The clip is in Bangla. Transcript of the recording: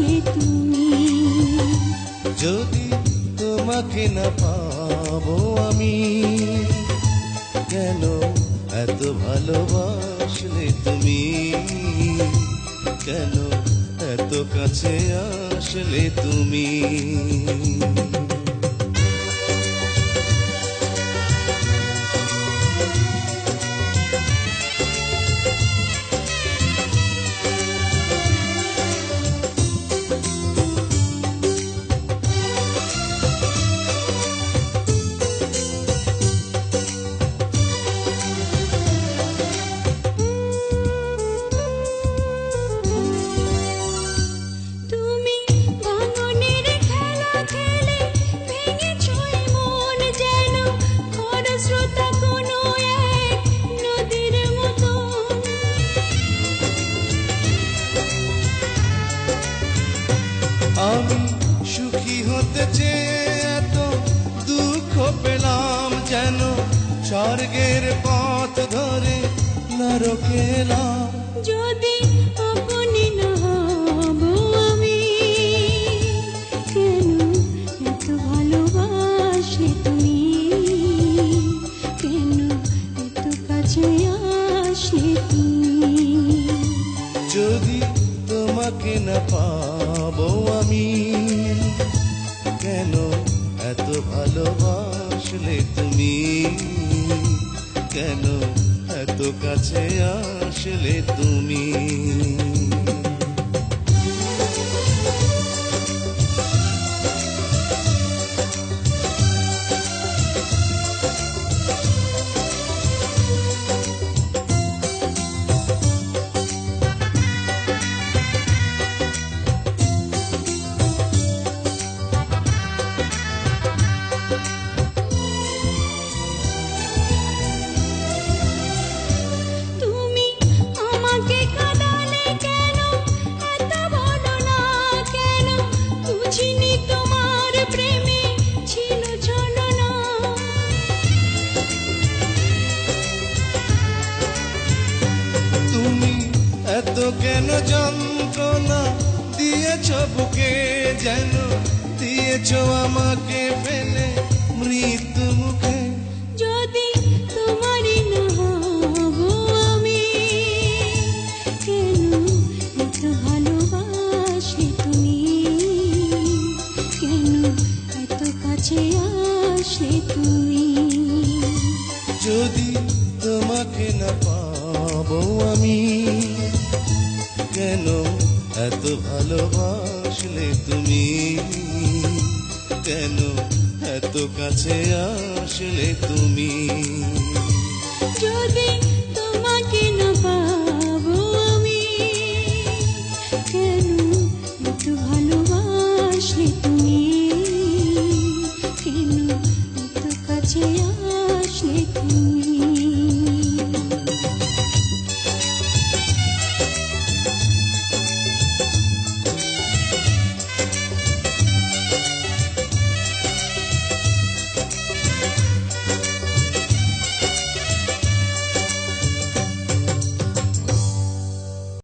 আসলে তুমি। যদি তোমাকে না পাবো আমি, কেন এত ভালোবাসলে তুমি, কেন এত কাছে আসলে তুমি। আমি সুখী হতে চেয়ে এত দুঃখ পেলাম, যেন স্বর্গের পথ ধরে নরকে এলাম। যদি আপনি না হব আমি, কেন এত ভালোবাসলে তুমি, কেন এত কাছে আসলে তুমি। যদি তোমাকে না পাবো আমি, কেন এত ভালোবাসলে তুমি, কেন এত কাছে আসলে তুমি। এত কেন যন্ত্রণা দিয়েছ বুকে, যেন দিয়েছ আমাকে ফেলে মৃত্যু মুখে। যদি তোমারই না হব আমি, কেন এত ভালোবাসলে তুমি, কেন এত কাছে আসলে তুমি। যদি তোমাকে না পাবো আমি, কেন এত ভালোবাসলে তুমি, কেন এত কাছে আসলে তুমি। যদি তোমাকে না পাবো আমি, কেন এত ভালোবাসলে তুমি, কেন এত কাছে আসলে তুমি।